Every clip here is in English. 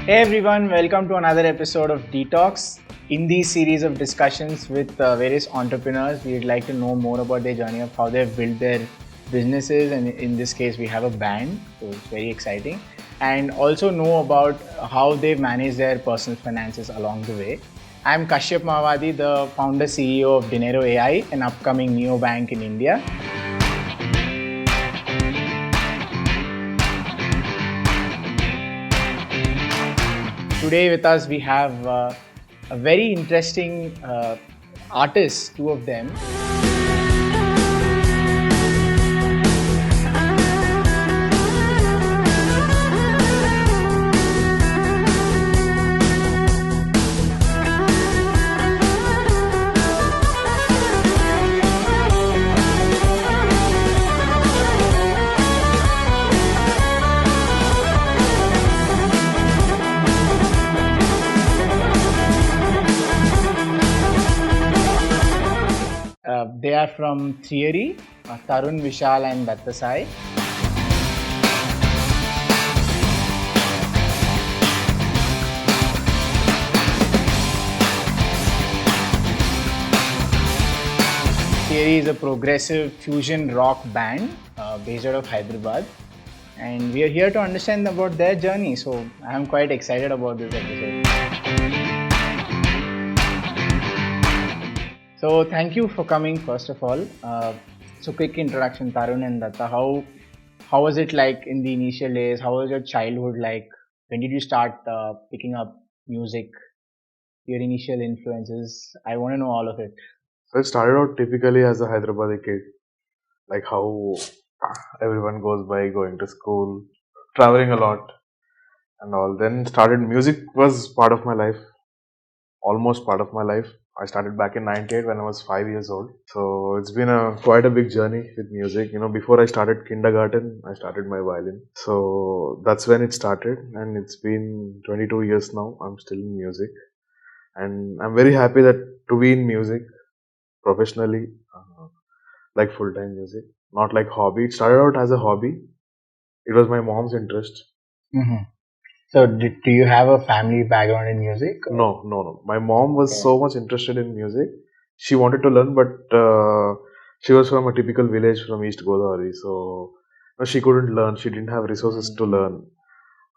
Hey everyone, welcome to another episode of Detox. In these series of discussions with various entrepreneurs, we'd like to know more about their journey of how they've built their businesses, and in this case, we have a band, so it's very exciting, and also know about how they've managed their personal finances along the way. I'm Kashyap Mawadi, the founder CEO of Dinero AI, an upcoming neobank in India. Today with us we have a very interesting artists, two of them. They are from Theory, Tarun, Vishal and Dattasai. Theory is a progressive fusion rock band based out of Hyderabad, and we are here to understand about their journey. So I am quite excited about this episode. So thank you for coming first of all. So quick introduction, Tarun and Datta. How was it like in the initial days? How was your childhood like? When did you start picking up music? Your initial influences? I want to know all of it. So I started out typically as a Hyderabadi kid, like how everyone goes by going to school, traveling a lot and all. Then started music was part of my life, almost part of my life. I started back in 98 when I was 5 years old. So it's been quite a big journey with music. You know, before I started kindergarten, I started my violin. So that's when it started, and it's been 22 years now. I'm still in music, and I'm very happy that to be in music professionally, like full-time music, not like hobby. It started out as a hobby. It was my mom's interest. Mm-hmm. So do you have a family background in music? No. My mom was so much interested in music. She wanted to learn, but she was from a typical village from East Godavari, so she couldn't learn. She didn't have resources to learn.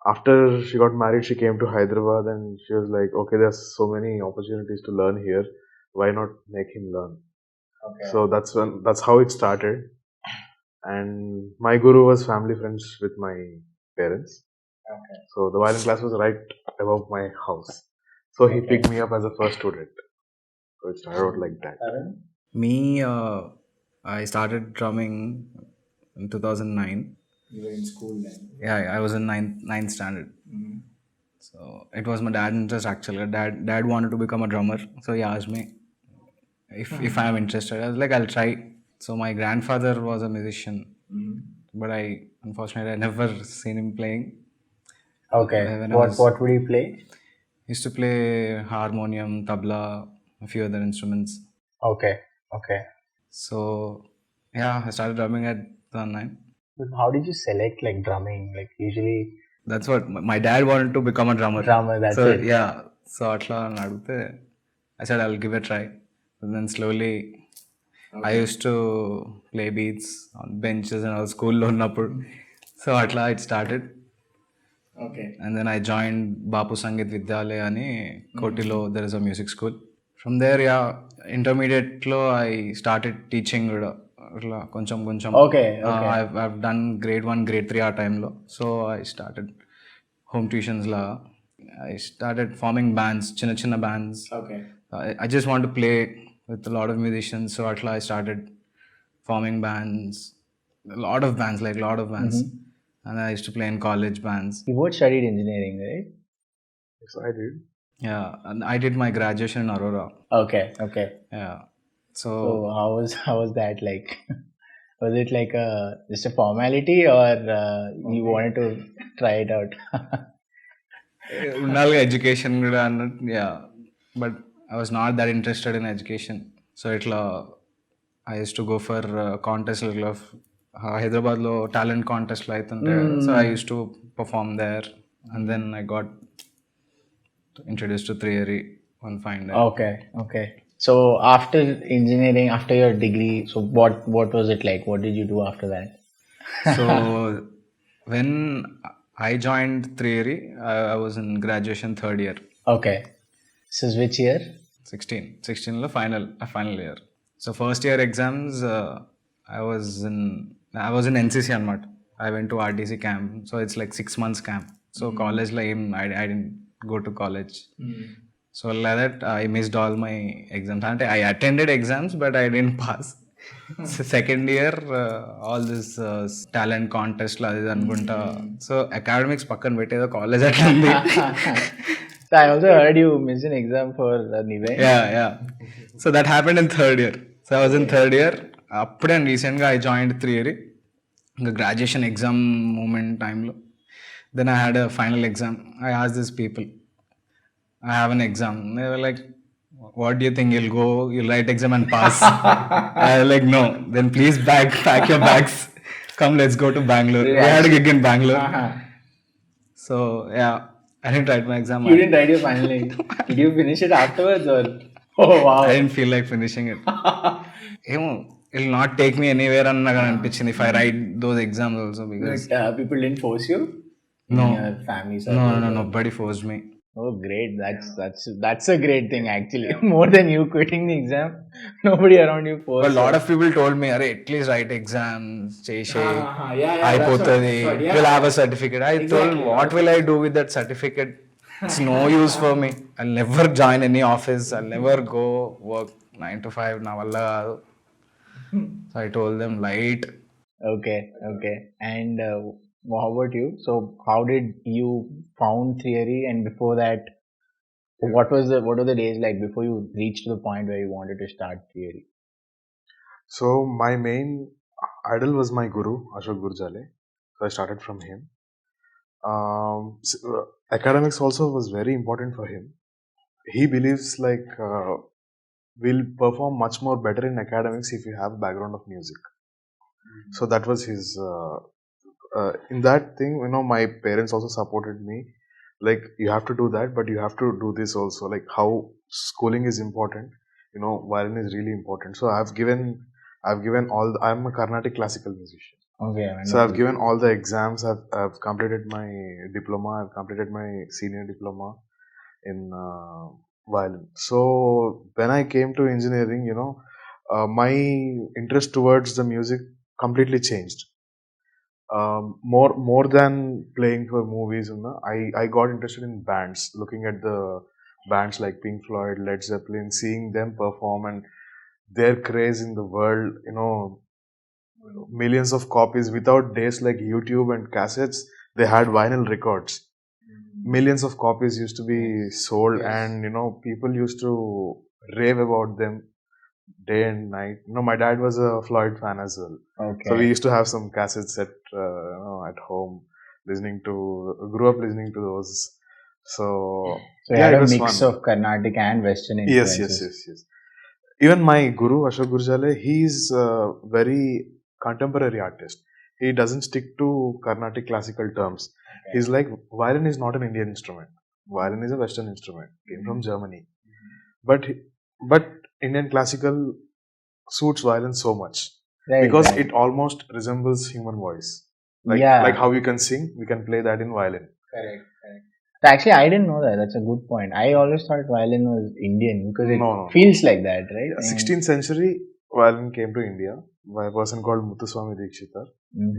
After she got married, she came to Hyderabad, and she was like, "Okay, there's so many opportunities to learn here. Why not make him learn?" Okay. So that's how it started. And my guru was family friends with my parents. Okay. So the violin class was right above my house. So he picked me up as a first student. So it started out like that. Me, I started drumming in 2009. You were in school then? Yeah, I was in ninth standard. Mm-hmm. So it was my dad's interest actually. Dad wanted to become a drummer, so he asked me if I am interested. I was like, I'll try. So my grandfather was a musician, but unfortunately I never seen him playing. Okay. What would he play? He used to play harmonium, tabla, a few other instruments. Okay. So yeah, I started drumming at 2009. How did you select like drumming? Like usually That's what my dad wanted to become a drummer. that's so it. Yeah, so atla nadute, I said I'll give it a try. And then slowly, I used to play beats on benches and all school lo unnappudu. So atla it started. Okay. And then I joined Bapu Sangeet Vidyalaya ani Kotilo. There is a music school. From there, yeah, intermediate lo I started teaching kuda. అట్లా కొంచెం Okay. I've done grade 1 grade 3 ఆ టైంలో. So I started home tuitions law. I started forming bands, చిన్న bands. Okay. I just want to play with a lot of musicians, so atla I started forming bands, a lot of bands. And I used to play in college bands. You both studied engineering, right? Yes, I did. Yeah, and I did my graduation in Aurora. Okay. Yeah. So how was that like? Was it like just a formality, or you wanted to try it out? ఉండాలి education కూడా అన్నట్టు. Yeah, but I was not that interested in education. So ఇట్లా I use to go for contest హైదరాబాద్లో talent కాంటెస్ట్లు అవుతుంటాయి. So I use to perform there, and then I got introduced to theory one fine day. Okay. So after engineering, after your degree, so what was it like? What did you do after that? So when I joined theory, I was in graduation third year. Okay. This is which year? 16 లో final year. So first year exams, I was in NCC అనమాట. I went to RTC camp. So it's like 6 months camp. So college లో I didn't go to college. So like that I missed all my exams. అంటే I attended exams but I didn't pass. So second year all this talent contest అది ఇది అనుకుంటా. So academics పక్కన పెట్టేదో college అట్లా ఉంది. So I also heard you missed an exam for Nivay. Yeah. So that happened in third year. So I was in third year. అప్పుడే రీసెంట్గా I joined theory. ఇంకా graduation exam moment టైంలో then I had a final exam. I asked this people, I have an exam. They were like, what do you think? You'll write exam and pass? I was like, no. Then please pack your bags. Come, let's go to Bangalore. We had a gig in Bangalore. So yeah, I didn't write my exam. You didn't write your final exam. Did you finish it afterwards or? Oh wow. I didn't feel like finishing it. It'll not take me anywhere if I write those exams also, because People didn't force you? No. Your family no, nobody forced me. Oh great, that's a great thing actually. More than you quitting the exam, nobody around you forced. But a lot of people told me, "Arey, at least write exams, cheshe, yeah, అయిపోతుంది, we'll have a certificate." I told, what will I do with that certificate? It's no use for me. I'll never join any office. I'll never go work 9 to 5. Na valla kaadu. So I told them, light. Okay. And how about you? So how did you found theory, and before that, what were the days like before you reached the point where you wanted to start theory? So my main idol was my guru, Ashok Gurjale. So I started from him. Academics also was very important for him. He believes like we'll perform much more better in academics if you have background of music. So that was his in that thing, my parents also supported me, like you have to do that, but you have to do this also, like how schooling is important, violin is really important. So I've given I'm a Carnatic classical musician. Okay. So I've given all the exams. I've completed my diploma. I've completed my senior diploma in violin. So when I came to engineering, my interest towards the music completely changed. More than playing for movies, I got interested in bands, looking at the bands like Pink Floyd, Led Zeppelin, seeing them perform and their craze in the world, millions of copies. Without days like YouTube and cassettes, they had vinyl records. Millions of copies used to be sold, and people used to rave about them day and night. My dad was a Floyd fan as well. Okay. So we used to have some cassettes at home, grew up listening to those. So you had a mix of Carnatic and Western influences. Yes. Even my guru, Ashok Gurjale, he is a very contemporary artist. He doesn't stick to Carnatic classical terms. Okay. He's like, violin is not an Indian instrument. Violin is a Western instrument. Came from Germany. But Indian classical suits violin so much. Right, because it almost resembles human voice. Like how you can sing, we can play that in violin. Correct. Actually, I didn't know that. That's a good point. I always thought violin was Indian because it feels like that, right? 16th century, violin came to India by a person called Muthuswami Dikshitar.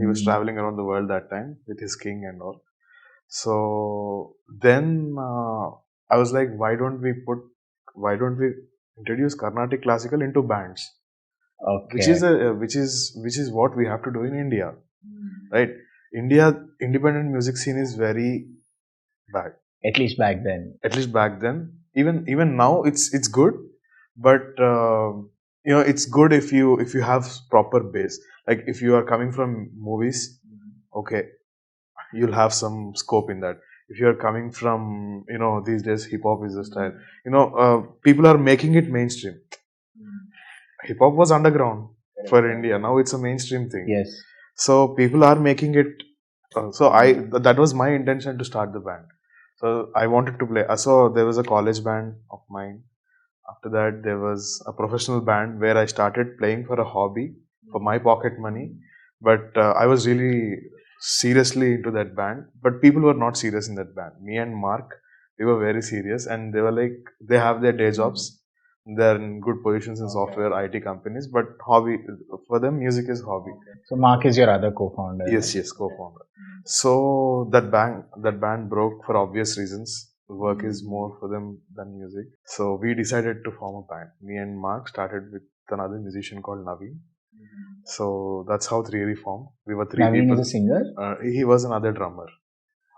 He was traveling around the world that time with his king and all. So then I was like, why don't we introduce Carnatic classical into bands? Okay. Which is what we have to do in India, right? India independent music scene is very bad. At least back then. Even now it's good, but it's good if you have proper base. Like if you are coming from movies, okay, you'll have some scope in that. If you are coming from these days hip hop is the style. People are making it mainstream. Hip hop was underground for India. Now it's a mainstream thing. Yes. So people are making it. So that was my intention to start the band. So So I wanted to play. So there was a college band of mine. After that, there was a professional band where I started playing for a hobby, for my pocket money. But I was really seriously into that band. But people were not serious in that band. Me and Mark, we were very serious, and they were like, they have their day jobs. They're in good positions in software IT companies, but hobby for them, music is hobby. So Mark is your other co-founder. Yes, yes, co-founder. So that band broke for obvious reasons. Work is more for them than music. So we decided to form a band. Me and Mark started with another musician called Naveen. So that's how Theory formed. We were three Naveen people. is a singer? He was another drummer.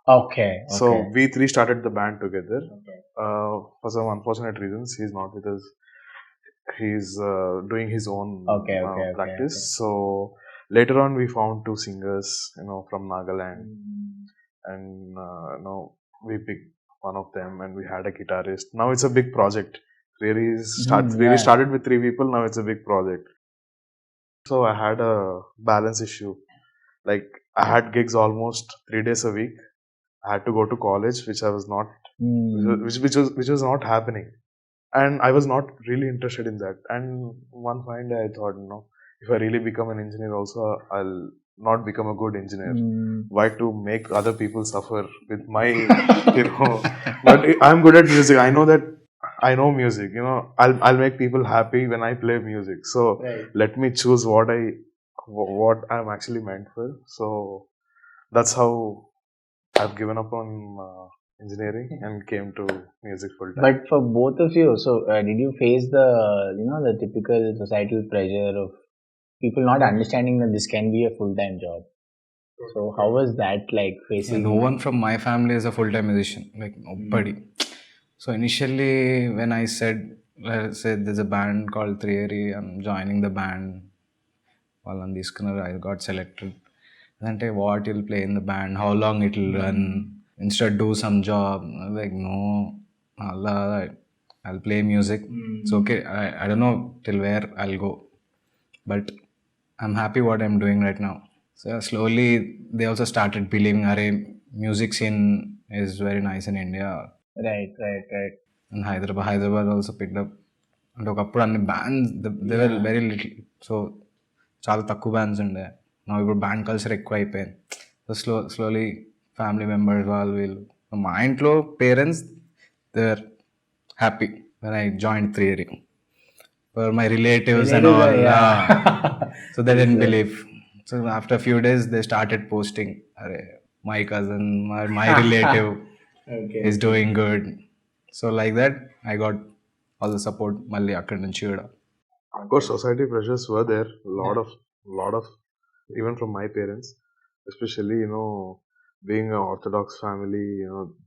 Okay. So we three started the band together. For some unfortunate reasons, he's not with us. He's doing his own practice. So later on, we found two singers, from Nagaland, and we picked one of them, and we had a guitarist. Now it's a big project. Really started with three people. Now it's a big project. So I had a balance issue. Like I had gigs almost 3 days a week. I had to go to college, which I was not, which was not happening, and I was not really interested in that. And one fine day, I thought, if I really become an engineer, also I'll not become a good engineer. Why to make other people suffer with my, But I'm good at music. I know that. I know music. I'll make people happy when I play music. So let me choose what I'm actually meant for. So that's how I've given up on engineering and came to music full time. But for both of you, so did you face the typical societal pressure of people not understanding that this can be a full-time job? So how was that like facing? No one from my family is a full-time musician. Like nobody. So initially, when I said there's a band called Theory, I'm joining the band. While on this I got selected. And what you'll play in the band, how long it'll run. Instead, do some job. I'm like, no, Allah, I'll play music. It's okay. I don't know till where I'll go, but I'm happy what I'm doing right now. So slowly, they also started believing, music scene is very nice in India. Right. And Hyderabad also picked up. And ఒకప్పుడు అన్ని bands, they were very little. So చాలా తక్కువ bands ఉండే. నా ఇప్పుడు band culture ఎక్కువ అయిపోయింది. So slowly family members వీళ్ళు మా ఇంట్లో parents they are happy when I join theory. For my relatives and all, so they didn't believe. So after few days they started posting, అరే my cousin, my relative is doing good. So like that I got all the support మళ్ళీ అక్కడి నుంచి కూడా. Of course, society pressures were there. Lot of, even from my parents, especially, being an Orthodox family,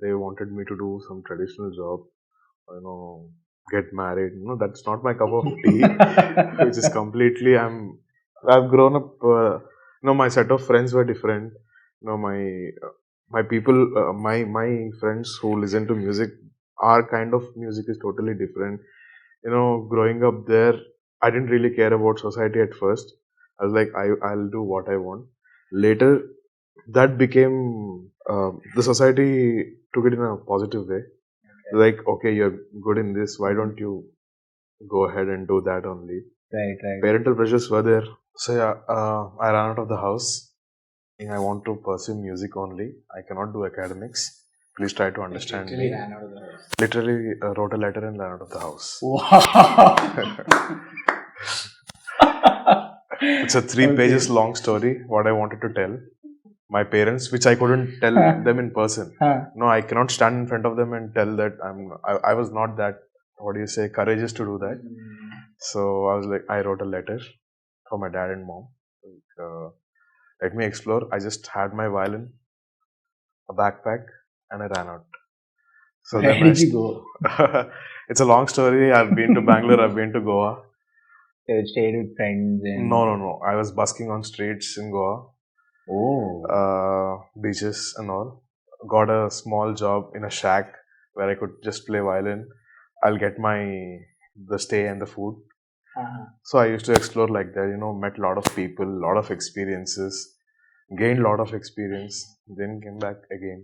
they wanted me to do some traditional job, get married. That's not my cup of tea, which is completely, I've grown up, my set of friends were different. My people, my friends who listen to music, our kind of music is totally different. Growing up there, I didn't really care about society at first. I was like, I'll do what I want. Later, that became, the society took it in a positive way. Like, okay, you're good in this, why don't you go ahead and do that only? Right. Parental pressures were there. So yeah, I ran out of the house. I want to pursue music only. I cannot do academics. Please try to understand me. Ran out of the house. Literally wrote a letter and ran out of the house. Wow. It's a 3 pages long story, what I wanted to tell my parents, which I couldn't tell them in person. No, I cannot stand in front of them and tell that I was not that, courageous to do that. So I was like, I wrote a letter for my dad and mom. Let me explore. I just had my violin, a backpack, and I ran out. So where did you go? It's a long story. I've been to Bangalore, I've been to Goa. So you stayed with friends and... No. I was busking on streets in Goa. Beaches and all. Got a small job in a shack where I could just play violin. I'll get the stay and the food. So I used to explore like that, met a lot of people, lot of experiences, gained a lot of experience, then came back again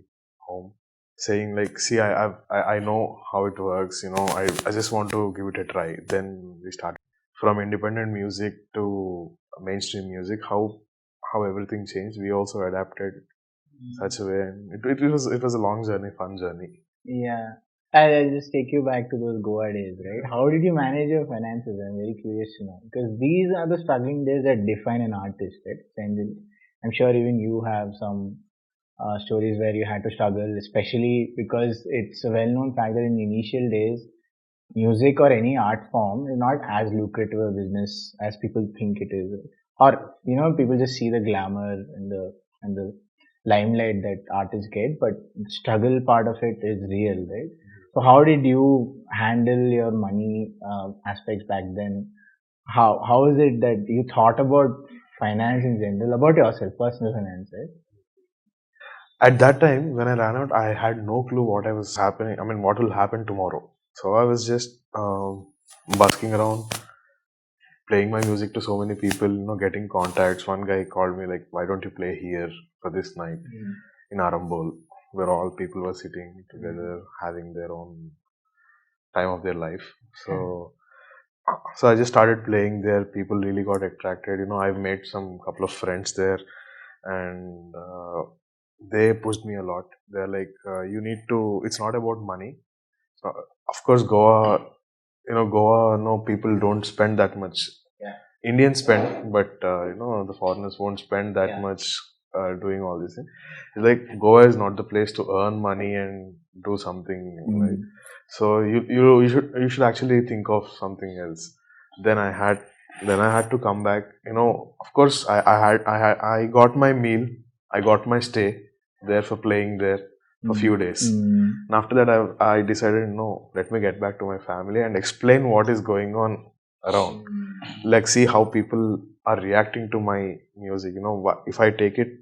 home. saying like, see, I know how it works, you know, I just want to give it a try. Then we started from independent music to mainstream music. How everything changed. We also adapted such a way, and it was a long journey, fun journey. Yeah. I'll just take you back to those Goa days, right? How did you manage your finances? I'm very curious to know. Because these are the struggling days that define an artist, right? And I'm sure even you have some stories where you had to struggle, especially because it's a well-known fact that in the initial days, music or any art form is not as lucrative a business as people think it is. Or, people just see the glamour and the limelight that artists get, but the struggle part of it is real, right? So how did you handle your money aspects back then? How is it that you thought about finance in general, about yourself, personal finance, right? At that time, when I ran out, I had no clue what I was happening. I mean, what will happen tomorrow. So I was just busking around, playing my music to so many people, you know, getting contacts. One guy called me like, "Why don't you play here for this night in Arambol, where all people were sitting together, having their own time of their life." So I just started playing there. People really got attracted. You know, I've made some couple of friends there, and they pushed me a lot. They're like, "You need to. It's not about money. So, of course, Goa. You know, Goa. No, people don't spend that much. Yeah. Indians spend, but you know, the foreigners won't spend that Yeah. much doing all these things. It's like Goa is not the place to earn money and do something. Right? So you should actually think of something else. Then I had to come back. You know, of course, I got my meal. I got my stay there for playing there for a few days. And after that, I decided, no, let me get back to my family and explain what is going on around. Like, see how people are reacting to my music. You know, if I take it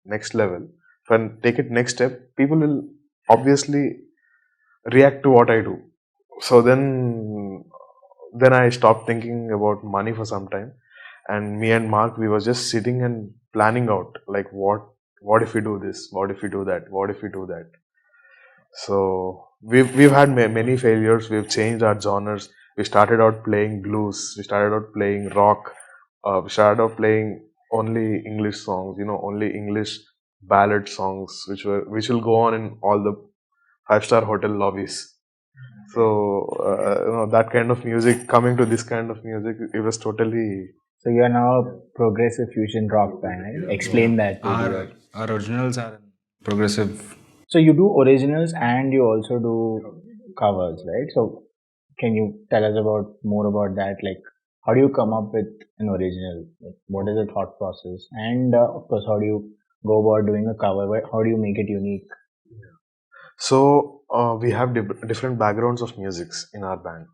next level, if I take it next step, people will obviously react to what I do. So then I stopped thinking about money for some time, and me and Mark, we were just sitting and planning out like what if we do this, what if we do that, what if we do that. So we've had many failures. We've changed our genres. We started out playing blues. We started out playing rock. We started out playing only English songs. You know, only English ballad songs, which will go on in all the 5-star hotel lobbies. So you know, that kind of music, coming to this kind of music, it was totally. So you are now a progressive fusion rock band, right? Explain that to the Our originals are progressive. So you do originals and you also do covers, right? So can you tell us about more about that? Like, how do you come up with an original? Like, what is the thought process? And of course, how do you go about doing a cover? How do you make it unique? So we have different backgrounds of musics in our band.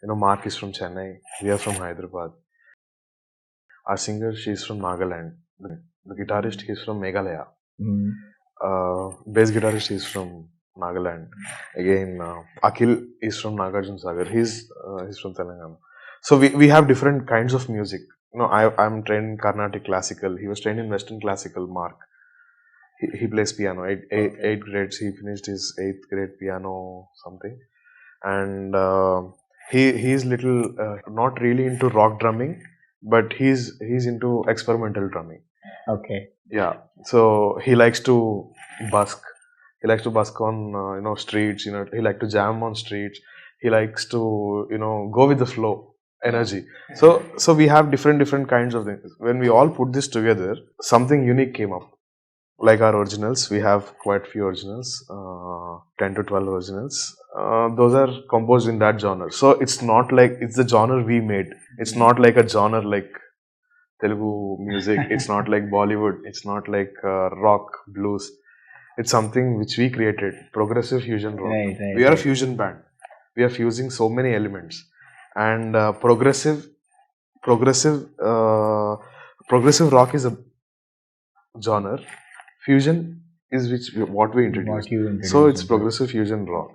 You know, Mark is from Chennai. We are from Hyderabad. Our singer, she's from Nagaland. The guitarist, he's from Meghalaya. Bass guitarist is from Nagaland. Again, Akhil is from Nagarjun Sagar. He's from Telangana. So we have different kinds of music. You know, I'm trained in Carnatic classical. He was trained in Western classical. Mark. He plays piano. Eight grades. He finished his 8th grade piano something, and he's little not really into rock drumming, but he's into experimental drumming. Okay. Yeah. So he likes to busk. He likes to busk on streets. You know, he likes to jam on streets. He likes to go with the flow energy. So we have different kinds of things. When we all put this together, something unique came up. Like our originals, we have quite few originals, 10 to 12 originals. Those are composed in that genre. So it's not like it's the genre we made. It's not like a genre like Telugu music. It's not like Bollywood. It's not like rock, blues. It's something which we created. Progressive fusion rock. Right, We are a fusion band. We are fusing so many elements, and progressive rock is a genre. Fusion is what we introduced. So it's progressive fusion rock.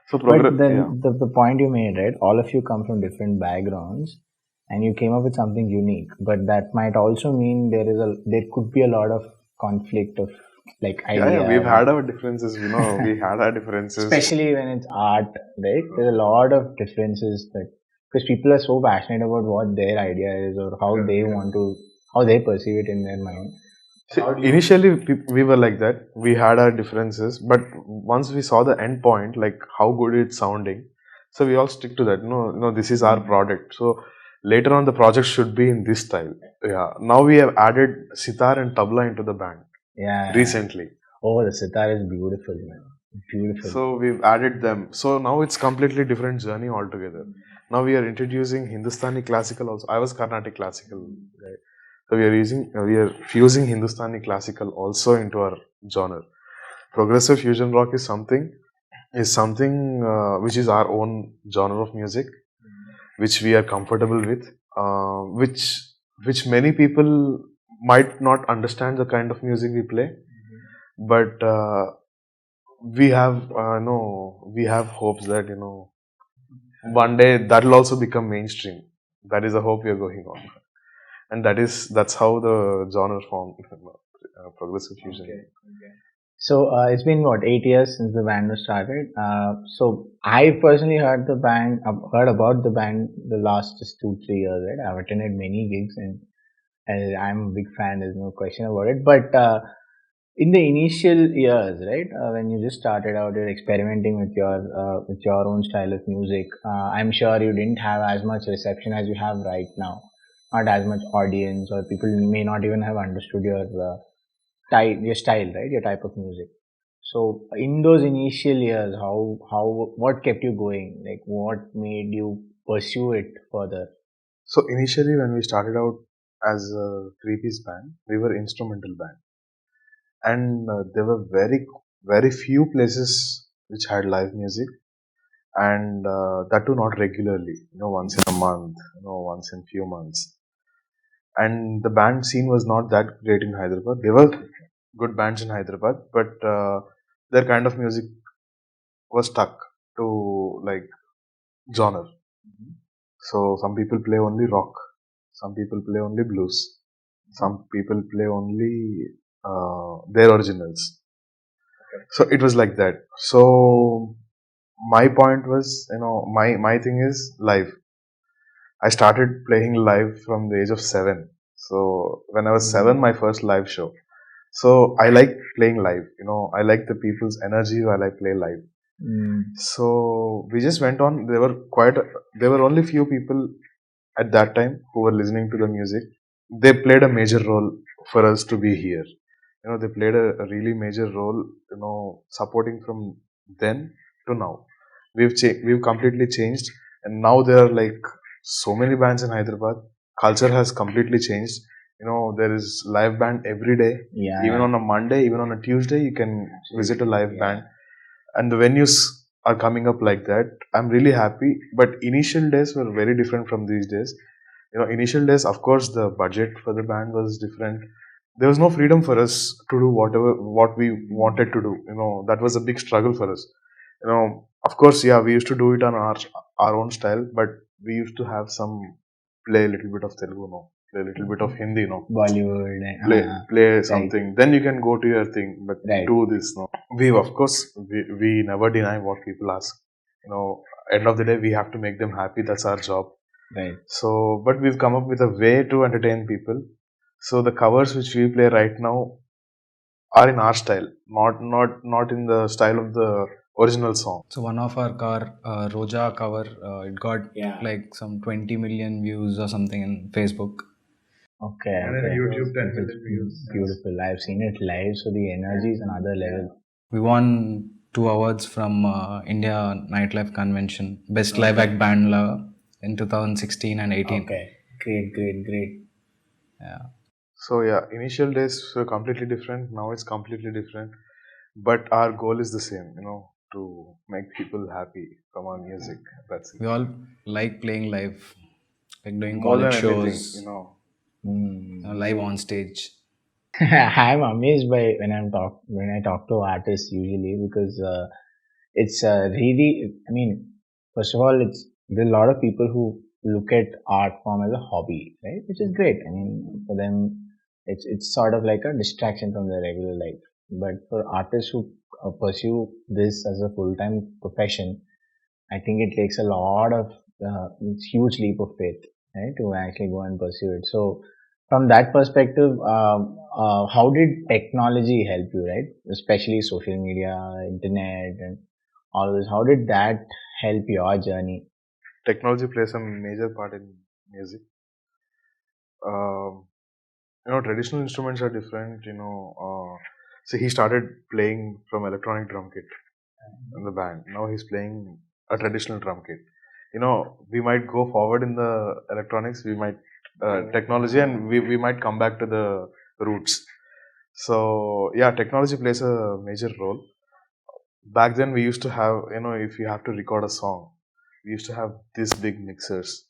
So but then the point you made, right? All of you come from different backgrounds, and you came up with something unique. But that might also mean there could be a lot of conflict of like Yeah, we've ideas, had our differences. We had our differences. especially when it's art, right? There's a lot of differences that because people are so passionate about what their idea is or how they want to, how they perceive it in their mind. See, initially, we were like that. We had our differences, but once we saw the end point, like how good it's sounding, so we all stick to that. No, this is our product. So later on, the project should be in this style. Yeah. Now we have added sitar and tabla into the band Yeah. recently. Oh, the sitar is beautiful, man. Beautiful. So we've added them. So now it's completely different journey altogether. Now we are introducing Hindustani classical also. I was Carnatic classical guy. So we are fusing Hindustani classical also into our genre. Progressive fusion rock is something which is our own genre of music, which we are comfortable with, which many people might not understand the kind of music we play, but we have we have hopes that one day that will also become mainstream. That is a hope we are going on, and that's how the genre formed, progressive fusion. So it's been what 8 years since the band was started. So I personally heard heard about the band the last just 2-3 years. Right, I've attended many gigs and I'm a big fan. There's no question about it. But in the initial years, right, when you just started out, you're experimenting with your own style of music. I'm sure you didn't have as much reception as you have right now. Not as much audience, or people may not even have understood your style, right? Your type of music. So in those initial years, what kept you going? Like what made you pursue it further? So initially, when we started out as a three-piece band, we were instrumental band, and there were very few places which had live music, and that too not regularly. Once in a month, once in few months. And the band scene was not that great in Hyderabad. There were good bands in Hyderabad, but their kind of music was stuck to like genre. So some people play only rock, some people play only blues, some people play only their originals. So it was like that. So my point was, my thing is live. I started playing live from the age of 7. So when I was 7, my first live show. So I like playing live. I like the people's energy while I play live. So we just went on. There were only few people at that time who were listening to the music. They played a major role for us to be here. They played a really major role. Supporting from then to now. We've completely changed, and now there are like so many bands in Hyderabad. Culture has completely changed. There is live band every day. Yeah. Even on a Monday, even on a Tuesday, you can visit a live band, and the venues are coming up like that. I'm really happy. But initial days were very different from these days. Initial days, of course, the budget for the band was different. There was no freedom for us to do what we wanted to do. That was a big struggle for us. Of course, yeah, we used to do it on our own style, but we used to have some play a little bit of Telugu, play a little bit of Hindi, Bollywood. Play something. Then you can go to your thing, but Right. do this, we never deny what people ask. End of the day, we have to make them happy. That's our job. Right. So, but we've come up with a way to entertain people. So the covers which we play right now are in our style, not in the style of the original song. So one of our Roja cover, it got like some 20 million views or something in Facebook. Okay. And then YouTube 10 million views. Beautiful. I've seen it live, so the energy is another level. We won 2 awards from India Nightlife Convention, Best Live Act Band in 2016 and 18. Okay. Great. Yeah. So yeah, initial days were completely different. Now it's completely different. But our goal is the same, to make people happy from our music. That's it. We all like playing live, like doing More than college anything, shows, live on stage. I'm amazed by when I talk to artists usually because it's really. I mean, first of all, there's a lot of people who look at art form as a hobby, right? Which is great. I mean, for them, it's sort of like a distraction from their regular life. but for artists who pursue this as a full-time profession, I think it takes a lot of it's huge leap of faith, right, to actually go and pursue it. So, from that perspective, how did technology help you, right? Especially social media, internet, and all this. How did that help your journey? Technology plays a major part in music. Um, Traditional instruments are different. So he started playing from electronic drum kit in the band. Now he's playing a traditional drum kit. We might go forward in the electronics, we might technology, and we might come back to the roots. So yeah, technology plays a major role. Back then, we used to have, if you have to record a song, we used to have these big mixers.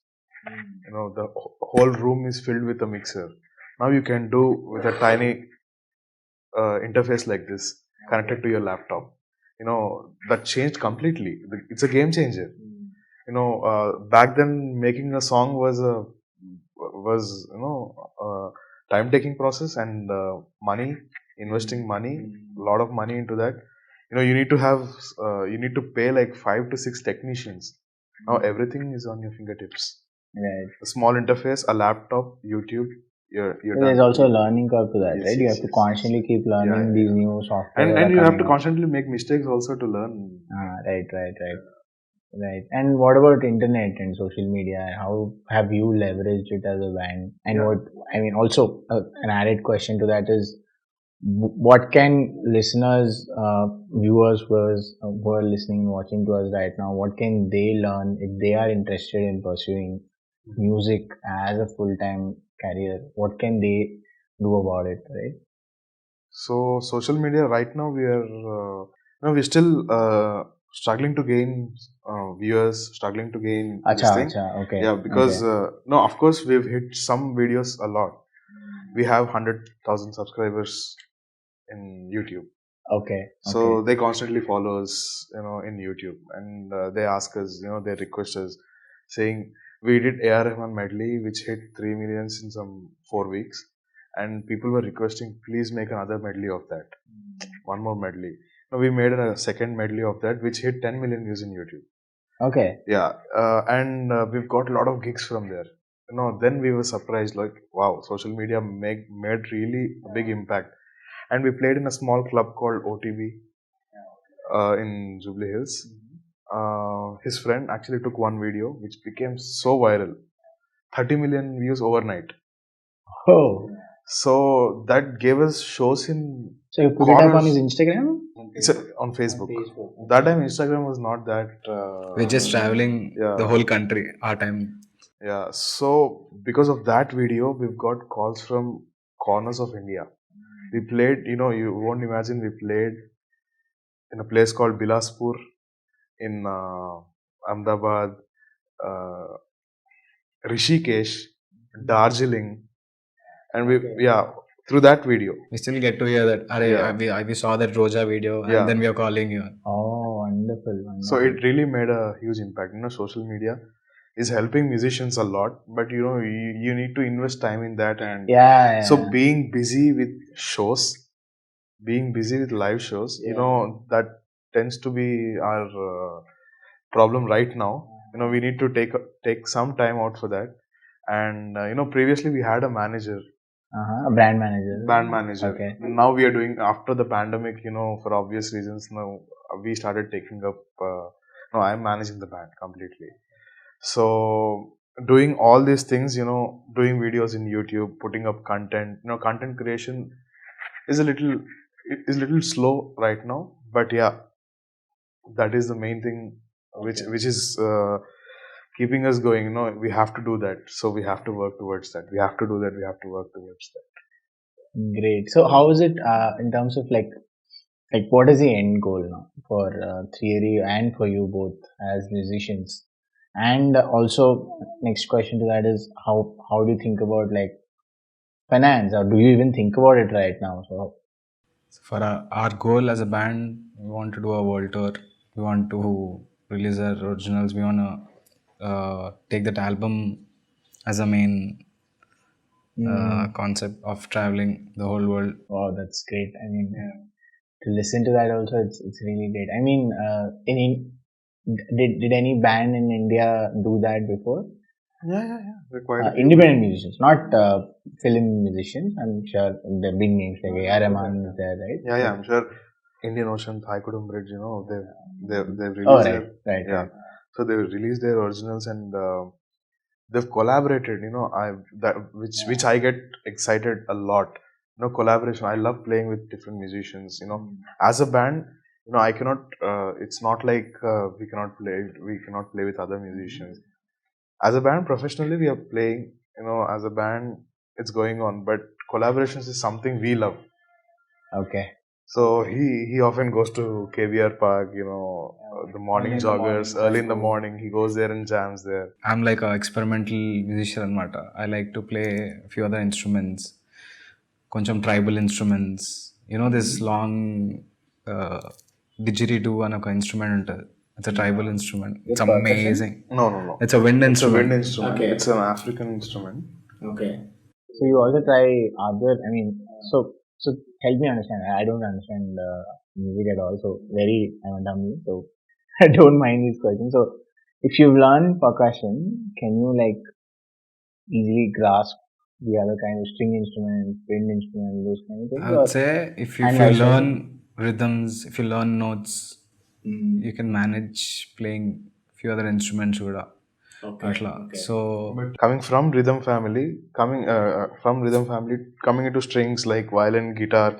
The whole room is filled with a mixer. Now you can do with a tiny interface like this connected to your laptop. That changed completely. It's a game changer. Back then making a song was time taking process, and money, investing money, a lot of money into that. You need to have you need to pay like 5 to 6 technicians. Now everything is on your fingertips. Right. A small interface, a laptop, YouTube. You're There's done. also a learning curve to that, Yes, right? You yes, have to yes, constantly yes. keep learning Yeah, these yeah. new software. And that you are have to coming out. constantly make mistakes also to learn. Right. And what about internet and social media? How have you leveraged it as a band? And Yeah. also an added question to that is, what can listeners, viewers who are listening, watching to us right now, what can they learn if they are interested in pursuing music as a full-time career? What can they do about it, right? So social media right now we're still struggling to gain viewers, struggling to gain this Acha, thing. acha, okay. Yeah, because Okay. no, of course we've hit some videos a lot. We have 100,000 subscribers in YouTube. Okay. So they constantly follow us, in YouTube, and they ask us, they request us, saying we did AR Rahman medley, which hit 3 million in some 4 weeks, and people were requesting, please make another medley of that, one more medley. Now we made a second medley of that, which hit 10 million views in YouTube. Okay. Yeah, and we've got a lot of gigs from there. Then we were surprised, like, wow, social media made really a big impact. And we played in a small club called OTV in Jubilee Hills. His friend actually took one video which became so viral, 30 million views overnight. Oh. So that gave us shows in. So you put it up on his Instagram? It's on Facebook. That time Instagram was not that. We're just traveling the whole country our time. Yeah. So because of that video, we've got calls from corners of India. We played. You won't imagine. We played in a place called Bilaspur in Ahmedabad, Rishikesh, Darjeeling, and through that video. We still get to hear that. We saw that Roja video, and then we are calling you. Oh, wonderful. So it really made a huge impact. Social media is helping musicians a lot, but you need to invest time in that, and so being busy with shows, being busy with live shows, that tends to be our problem right now. We need to take some time out for that, and previously we had a manager, a band manager. Okay. Now we are doing, after the pandemic, for obvious reasons. Now we started taking up. No, I'm managing the band completely. So doing all these things, doing videos in YouTube, putting up content, content creation is a little slow right now. But yeah, that is the main thing, which is keeping us going. We have to do that. So we have to work towards that. We have to do that. We have to work towards that. Great. So how is it in terms of like what is the end goal now for Thierry and for you both as musicians? And also, next question to that is how do you think about like finance, or do you even think about it right now? So for our goal as a band, we want to do a world tour. We want to release our originals. We want to take that album as a main concept of traveling the whole world. Wow, that's great. I mean, to listen to that also, it's really great. I mean, did any band in India do that before? Yeah. They're quite a few. Independent musicians, not film musicians. I'm sure the big names like A.R. Rahman is there, right? Yeah. I'm sure Indian Ocean, Thaikudum Bridge, you know, they've released Oh, their right. yeah. So they released their originals and they've collaborated. You know, which I get excited a lot. You know, collaboration. I love playing with different musicians. You know, as a band, you know, I cannot. It's not like we cannot play with other musicians. As a band, professionally, we are playing. You know, as a band, it's going on. But collaborations is something we love. Okay. So he often goes to KVR Park, you know, the morning joggers, early in the morning. He goes there and jams there. I'm like a experimental musician anamata. I like to play a few other instruments, కొంచెం tribal instruments. You know this long didgeridoo అని ఒక instrument ఉంటుంది. It's a tribal instrument. It's amazing. No. It's a wind It's a instrument. wind instrument. Okay. It's an African instrument. Okay. So you also try other. I mean, so help me understand. I don't understand music at all. So I'm a dummy. So I don't mind these questions. So if you've learned percussion, can you like easily grasp the other kind of string instruments, wind instruments, those kind of things? I would say if you learn rhythms, if you learn notes, you can manage playing few other instruments కూడా. అట్లా. So But coming from rhythm family, coming into strings like violin, guitar,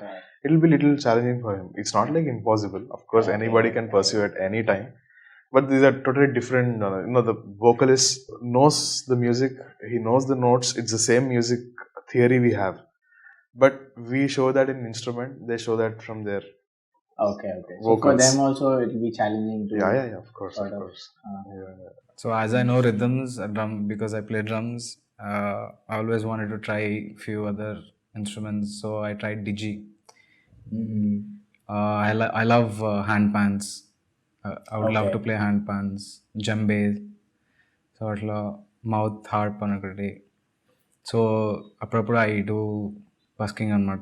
it'll be little challenging for him. It's not like impossible. Of course, anybody can pursue at any time. But these are totally different. You know, the vocalist knows the music. He knows the notes. It's the same music theory we have. But we show that in instrument. They show that from their Okay. So for vocals. them also it will be challenging to. Yeah. Of course. So as I know rhythms, because I play drums, I always wanted to try few other instruments. So I tried digi. I love hand pans. I would love to play hand pans, djembe. So atla mouth harp అని ఒకటి. So అప్పుడప్పుడు I do busking అన్నమాట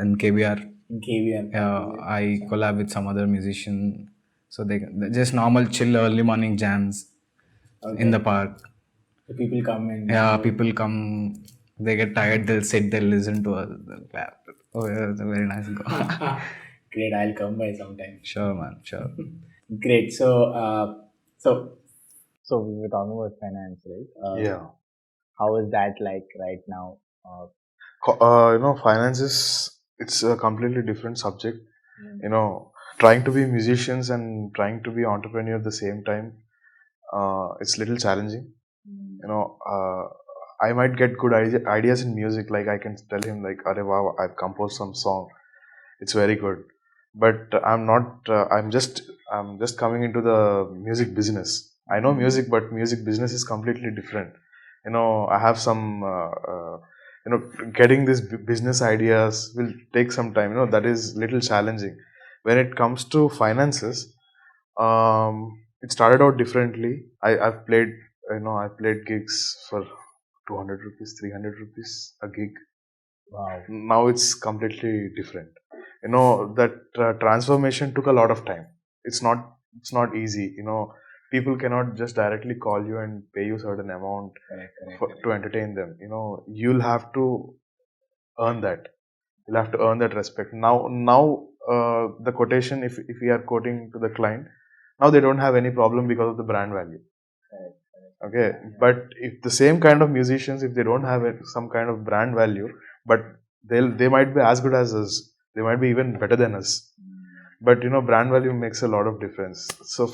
in KBR. I collab with some other musician. So they just normal chill early morning jams in the park. So people come in. Yeah, people come. They get tired. They'll sit. They'll listen to us. They'll clap. Oh, yeah, that's a very nice go. Great. I'll come by sometime. Sure, man. Sure. Great. So we were talking about finance, right? Yeah. How is that like right now? You know, finances. It's a completely different subject. You know, trying to be musicians and trying to be entrepreneur at the same time, it's little challenging. You know, I might get good ideas in music. Like I can tell him like, "Arey wow, I've composed some song. It's very good." But I'm not. I'm just coming into the music business. I know music, but music business is completely different. You know, I have some. You know, getting these business ideas will take some time. You know, that is little challenging. When it comes to finances, it started out differently. I've played, you know, I played gigs for 200 rupees, 300 rupees a gig. Wow. Now it's completely different. You know, that transformation took a lot of time. It's not easy. You know, people cannot just directly call you and pay you certain amount to entertain them. You know, you'll have to earn that. You'll have to earn that respect. Now, the quotation, if we are quoting to the client, now they don't have any problem because of the brand value. Okay, but if the same kind of musicians, if they don't have some kind of brand value, but they might be as good as us. They might be even better than us. But you know, brand value makes a lot of difference. So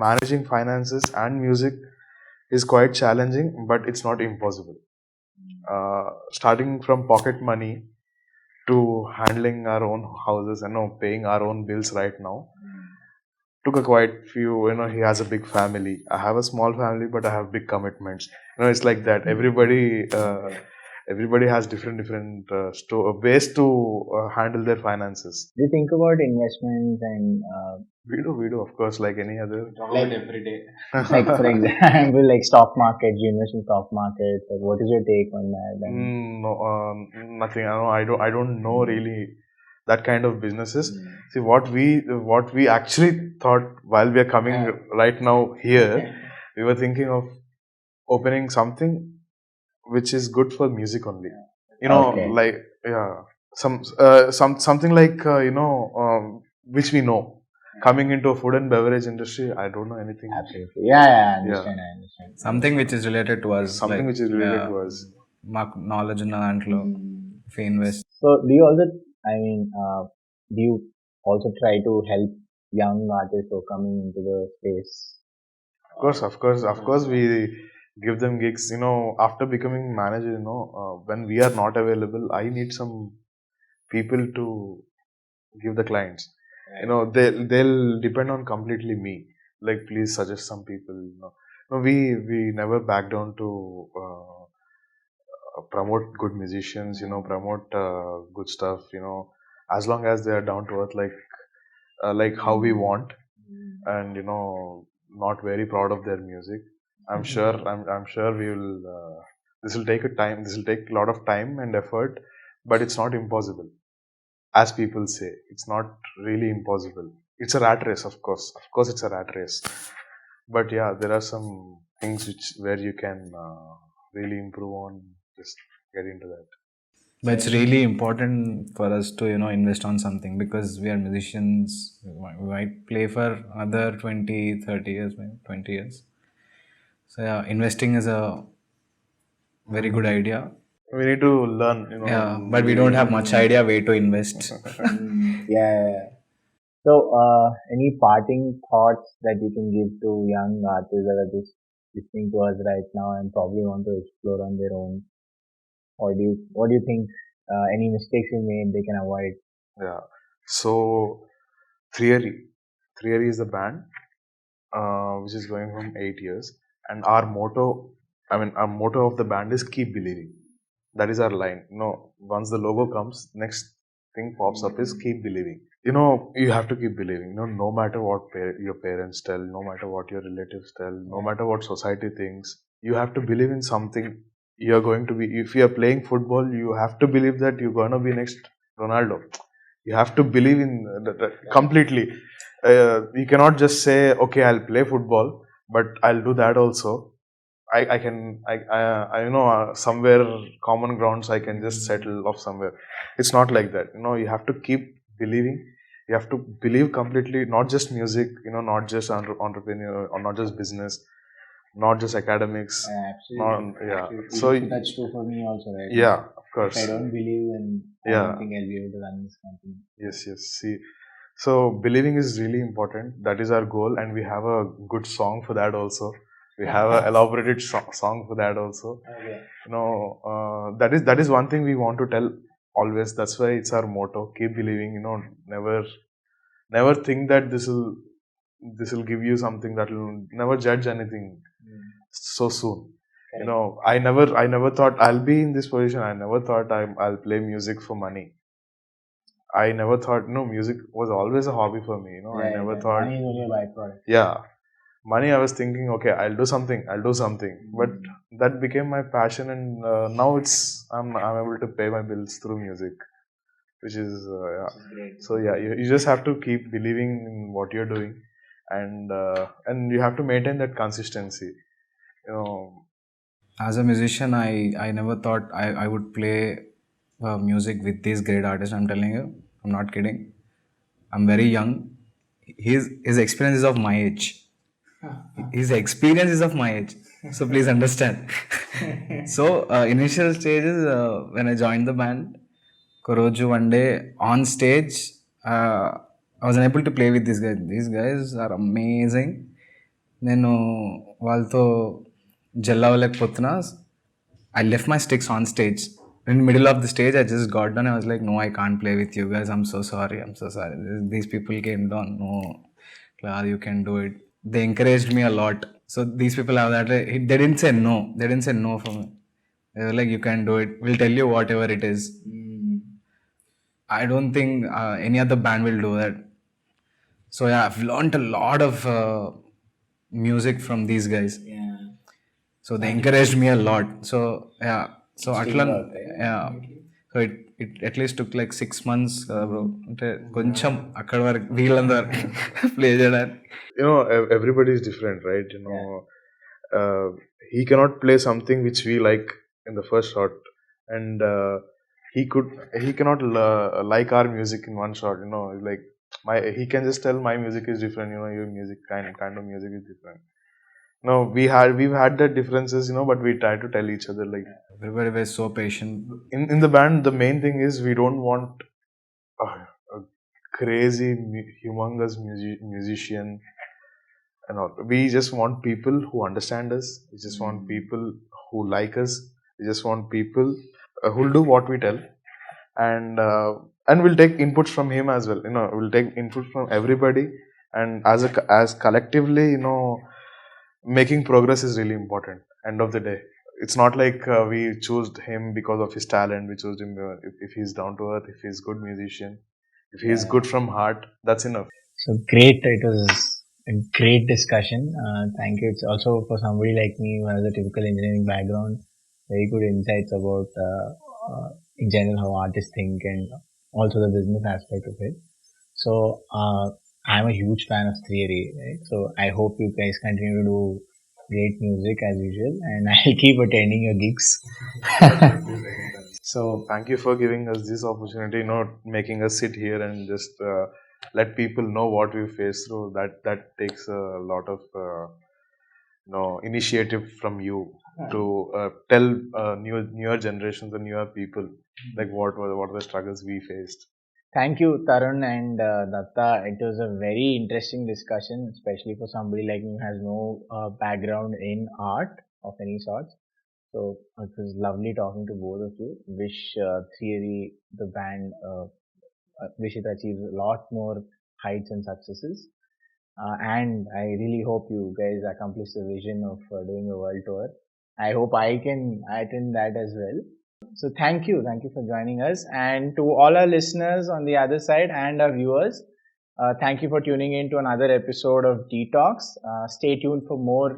managing finances and music is quite challenging, but it's not impossible. Starting from pocket money to handling our own houses and paying our own bills right now took a quite few. You know, he has a big family. I have a small family, but I have big commitments. You know, it's like that. Everybody has different ways to handle their finances. Do you think about investments and? We do, of course, like any other. Like every day. Like for example, like stock market. You invest in stock market. Like, what is your take on that? No, nothing. I don't know really that kind of businesses. See what we actually thought while we are coming right now here, we were thinking of opening something which is good for music only. Okay. Like something like which we know. Coming into a food and beverage industry, I don't know anything. Absolutely. Yeah, I understand. I understand. Something which is related to us. Something which is related to us. మాకు knowledge ఉన్న దాంట్లో if we invest. So, do you also, do you also try to help young artists who are coming into the space? Of course, we give them gigs. After becoming manager, when we are not available, I need some people to give the clients. They'll depend on completely me. Like, please suggest some people. No, we never back down to promote good musicians. Promote good stuff. As long as they are down to earth, like how we want, and not very proud of their music. I'm sure we will. This will take a time. This will take a lot of time and effort, but it's not impossible. As people say, it's not really impossible. It's a rat race, of course. Of course, it's a rat race. But yeah, there are some things where you can really improve on. Just get into that. But it's really important for us to invest on something, because we are musicians. We might play for another 20, 30 years, maybe 20 years. So yeah, investing is a very good idea. We need to learn. Yeah, but we don't have much idea where to invest. Yeah. So, any parting thoughts that you can give to young artists that are just listening to us right now and probably want to explore on their own? Or what do you think? Any mistakes we made, they can avoid? Yeah. So, Theory is the band, which is going from 8 years, and our motto of the band is keep believing. That is our line. Once the logo comes, next thing pops up is keep believing. You have to keep believing. No matter what your parents tell, no matter what your relatives tell, no matter what society thinks, you have to believe in something. You're going to be, if you're playing football, you have to believe that you're going to be next Ronaldo. You have to believe in that completely. You cannot just say, okay, I'll play football, but I'll do that also. I somewhere common grounds I can just settle off somewhere. It's not like that. You have to keep believing. You have to believe completely, not just music, not just entrepreneur, or not just business, not just academics. Absolutely. So that's true for me also, right? Yeah, of course. If I don't believe, then I don't think I'll be able to run this company. Yes. See, so believing is really important. That is our goal, and we have a good song for that also. We have an elaborated song for that also. Okay. That is one thing we want to tell always. That's why it's our motto: keep believing. Never think that this will give you something. That will never judge anything so soon. I never thought I'll be in this position. I never thought I'll play music for money. I never thought. Music was always a hobby for me. I never thought. Money is only a byproduct. Yeah. Money, I was thinking, okay, I'll do something, but that became my passion, and now I'm able to pay my bills through music, which is Great. So yeah, you just have to keep believing in what you're doing, and you have to maintain that consistency. As a musician, I never thought I would play music with these great artists. I'm telling you, I'm not kidding. I'm very young. His experience is of my age. His experience is of my age, so please understand. So initial stages, when I joined the band, Koroju, one day on stage, I was unable to play with these guys. These guys are amazing. నేను వాళ్ళతో gel అవ్వలేకపోతున్నా. I left my sticks on stage. In the middle of the stage, I just got done. I was like, no, I can't play with you guys. I'm so sorry. These people came down. No, Claude, you can do it. They encouraged me a lot. So these people have that. They didn't say no. They didn't say no for me. They were like, you can do it. We'll tell you whatever it is. I don't think any other band will do that. So yeah, I've learned a lot of music from these guys. Yeah. So they encouraged me a lot. So yeah. So Atlan, yeah. So so it at least took like 6 months కదా bro. అంటే కొంచెం అక్కడ వరకు వీళ్ళందరూ play చేయడానికి. Everybody is different, right? He cannot play something which we like in the first shot, and he cannot like our music in one shot. Like he can just tell my music is different. Your music kind of music is different. No, we've had the differences, but we try to tell each other, like Everybody was so patient. in the band. The main thing is we don't want a crazy humongous musician and all. We just want people who understand us. We just want people who like us. We just want people who'll do what we tell, and we'll take inputs from him as well. We'll take input from everybody, and as collectively, making progress is really important. End of the day, it's not like we chose him because of his talent. We chose him if he's down to earth, if he's good musician, if he's good from heart. That's enough. So great. It was a great discussion. Thank you. It's also for somebody like me who has a typical engineering background, very good insights about in general how artists think and also the business aspect of it. So I'm a huge fan of Theory, right? So I hope you guys continue to do great music as usual, and I'll keep attending your gigs. So thank you for giving us this opportunity, making us sit here and just let people know what we face through. That takes a lot of initiative from you to tell newer generations and newer people like what are the struggles we faced. Thank you, Tarun and Datta. It was a very interesting discussion, especially for somebody like me who has no background in art of any sorts. So it was lovely talking to both of you. Wish Theory, the band, wish it achieves a lot more heights and successes. And I really hope you guys accomplish the vision of doing a world tour. I hope I can attend that as well. So thank you for joining us, and to all our listeners on the other side and our viewers, thank you for tuning in to another episode of Detox. Stay tuned for more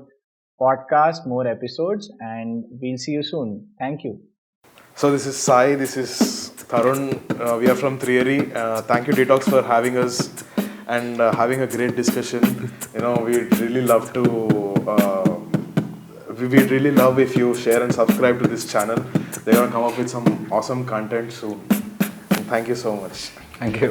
podcasts, more episodes, and we'll see you soon. Thank you. So this is Sai, this is Tarun. We are from Theory. Thank you, Detox, for having us and having a great discussion. We'd really love to. We'd really love if you share and subscribe to this channel. They're gonna come up with some awesome content soon. And thank you so much. Thank you.